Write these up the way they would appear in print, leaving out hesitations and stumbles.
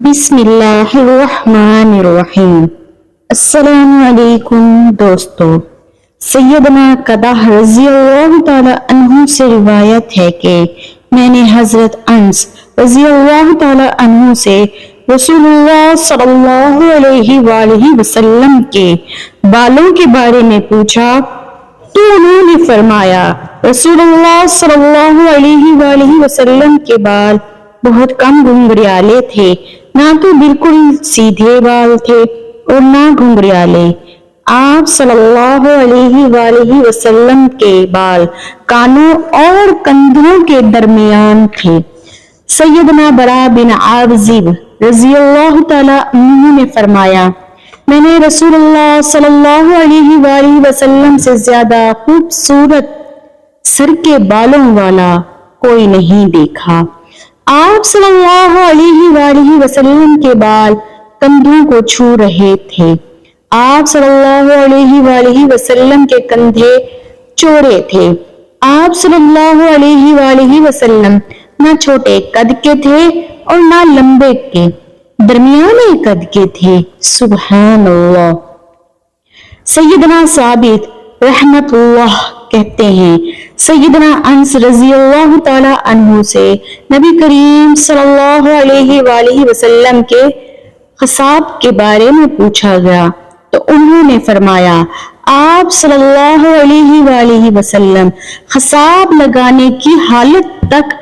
بسم اللہ الرحمن الرحیم۔ السلام علیکم دوستو۔ سیدنا قدح رضی اللہ تعالی عنہ سے روایت ہے کہ میں نے حضرت انس رضی اللہ تعالی عنہ سے رسول اللہ صلی اللہ علیہ وآلہ وسلم کے بالوں کے بارے میں پوچھا تو انہوں نے فرمایا رسول اللہ صلی اللہ علیہ وآلہ وسلم کے بال بہت کم گھنگریالے تھے، نہ تو بالکل سیدھے بال تھے اور نہ گھنگریالے۔ آپ صلی اللہ علیہ وآلہ وسلم کے بال کانوں اور کندھوں کے درمیان تھے۔ سیدنا برا بن عازب رضی اللہ تعالی عنہ نے فرمایا میں نے رسول اللہ صلی اللہ علیہ وآلہ وسلم سے زیادہ خوبصورت سر کے بالوں والا کوئی نہیں دیکھا۔ آپ صلی اللہ علیہ وآلہ وسلم کے بال کندھوں کو چھو رہے تھے۔ آپ صلی اللہ علیہ وآلہ وسلم کے کندھے چوڑے تھے۔ آپ صلی اللہ علیہ وآلہ وسلم نہ چھوٹے قد کے تھے اور نہ لمبے کے، درمیانے قد کے تھے۔ سبحان اللہ۔ سیدنا ثابت رحمت اللہ کہتے ہیں سیدنا انس رضی اللہ تعالی عنہ سے نبی کریم صلی اللہ علیہ وآلہ وسلم کے خصاب کے بارے میں پوچھا گیا تو انہوں نے فرمایا آپ صلی اللہ علیہ وآلہ وسلم خصاب لگانے کی حالت تک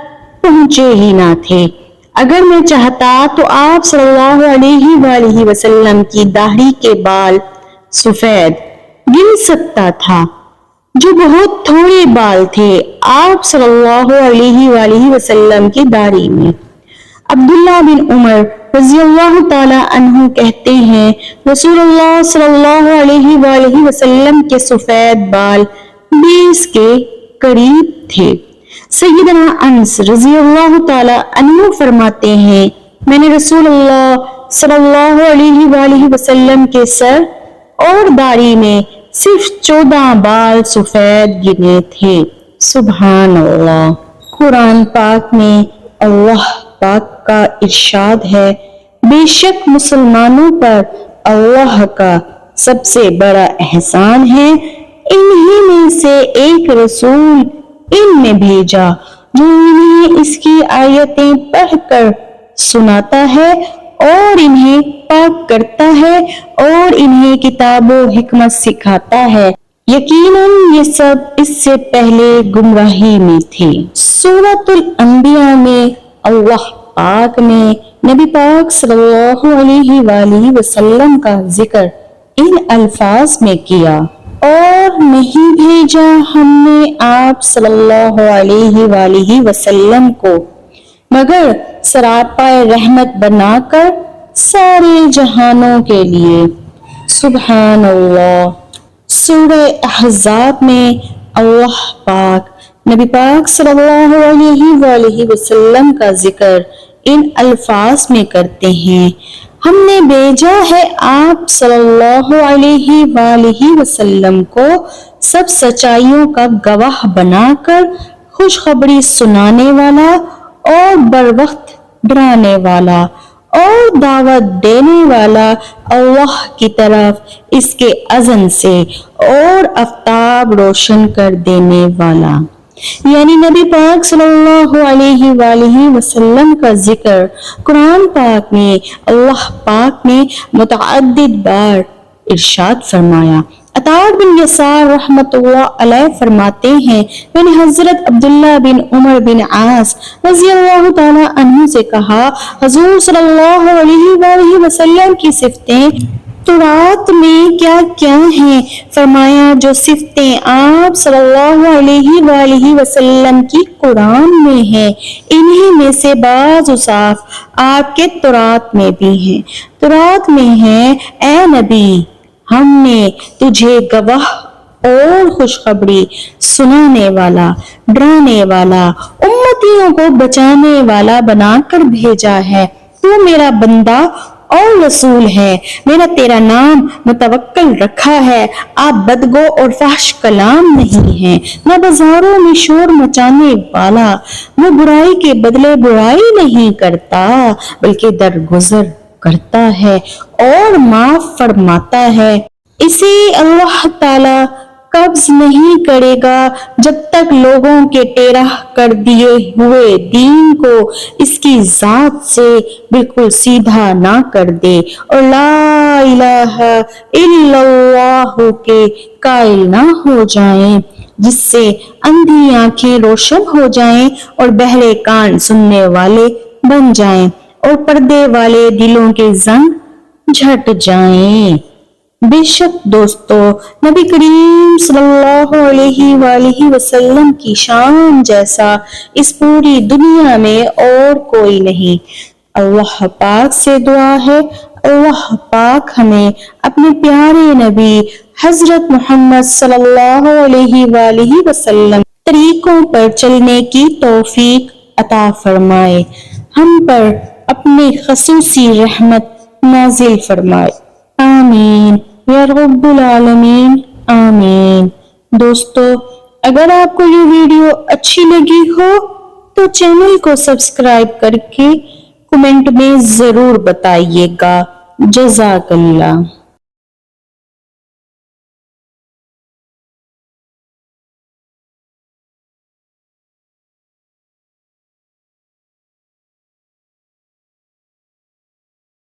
پہنچے ہی نہ تھے۔ اگر میں چاہتا تو آپ صلی اللہ علیہ وآلہ وسلم کی داڑھی کے بال سفید گن سکتا تھا جو بہت تھوڑے بال تھے آپ صلی اللہ علیہ وآلہ وسلم کی داڑھی میں۔ عبداللہ بن عمر رضی اللہ تعالی عنہ کہتے ہیں رسول اللہ صلی اللہ علیہ وآلہ وسلم کے سفید بال 20 کے قریب تھے۔ سیدنا انس رضی اللہ تعالی عنہ فرماتے ہیں میں نے رسول اللہ صلی اللہ علیہ وآلہ وسلم کے سر اور داڑھی میں صرف 14 بال سفید گنے تھے۔ سبحان اللہ۔ قرآن پاک میں اللہ پاک کا ارشاد ہے بے شک مسلمانوں پر اللہ کا سب سے بڑا احسان ہے انہی میں سے ایک رسول ان میں بھیجا جو انہیں اس کی آیتیں پڑھ کر سناتا ہے اور انہیں پاک کرتا ہے اور انہیں کتاب و حکمت سکھاتا ہے، یقیناً یہ سب اس سے پہلے گمراہی میں تھے۔ سورۃ الانبیاء میں اللہ پاک نے نبی پاک صلی اللہ علیہ وآلہ وسلم کا ذکر ان الفاظ میں کیا اور نہیں بھیجا ہم نے آپ صلی اللہ علیہ وآلہ وسلم کو مگر سراپا رحمت بنا کر سارے جہانوں کے لیے۔ سبحان اللہ۔ سورہ احزاب میں اللہ پاک نبی پاک صلی اللہ علیہ وآلہ وسلم کا ذکر ان الفاظ میں کرتے ہیں ہم نے بھیجا ہے آپ صلی اللہ علیہ وآلہ وسلم کو سب سچائیوں کا گواہ بنا کر خوشخبری سنانے والا اور بروقت ڈرانے والا اور دعوت دینے والا اللہ کی طرف اس کے اذن سے اور آفتاب روشن کر دینے والا، یعنی نبی پاک صلی اللہ علیہ وآلہ وسلم کا ذکر قرآن پاک میں اللہ پاک نے متعدد بار ارشاد فرمایا۔ عطاء بن یسار رحمت اللہ علیہ فرماتے ہیں میں نے حضرت عبداللہ بن عمر بن عاص رضی اللہ تعالی عنہ سے کہا حضور صلی اللہ علیہ وآلہ وسلم کی صفتیں تورات میں کیا کیا ہیں؟ فرمایا جو صفتیں آپ صلی اللہ علیہ وآلہ وسلم کی قرآن میں ہیں انہی میں سے بعض اوصاف آپ کے تورات میں بھی ہیں۔ تورات میں ہے اے نبی ہم نے تجھے گواہ اور خوشخبری سنانے والا، ڈرانے والا، امتیوں کو بچانے والا بنا کر بھیجا ہے، تو میرا بندہ اور رسول ہے، میرا تیرا نام متوکل رکھا ہے، آپ بدگو اور فحش کلام نہیں ہیں، نہ بازاروں میں شور مچانے والا، وہ برائی کے بدلے برائی نہیں کرتا بلکہ درگزر کرتا ہے اور معاف فرماتا ہے۔ اسے اللہ تعالی قبض نہیں کرے گا جب تک لوگوں کے ٹیڑھا کر دیے ہوئے دین کو اس کی ذات سے بالکل سیدھا نہ کر دے اور لا الہ الا اللہ کے قائل نہ ہو جائیں، جس سے اندھی آنکھیں روشن ہو جائیں اور بہرے کان سننے والے بن جائیں اور پردے والے دلوں کے زنگ جھٹ جائیں۔ بے شک دوستو، نبی کریم صلی اللہ علیہ وآلہ وسلم کی شان جیسا اس پوری دنیا میں اور کوئی نہیں۔ اللہ پاک سے دعا ہے اللہ پاک ہمیں اپنے پیارے نبی حضرت محمد صلی اللہ علیہ وآلہ وسلم طریقوں پر چلنے کی توفیق عطا فرمائے، ہم پر اپنی خصوصی رحمت نازل فرمائے، آمین یا رب العالمین، آمین۔ دوستو، اگر آپ کو یہ ویڈیو اچھی لگی ہو تو چینل کو سبسکرائب کر کے کمنٹ میں ضرور بتائیے گا۔ جزاک اللہ۔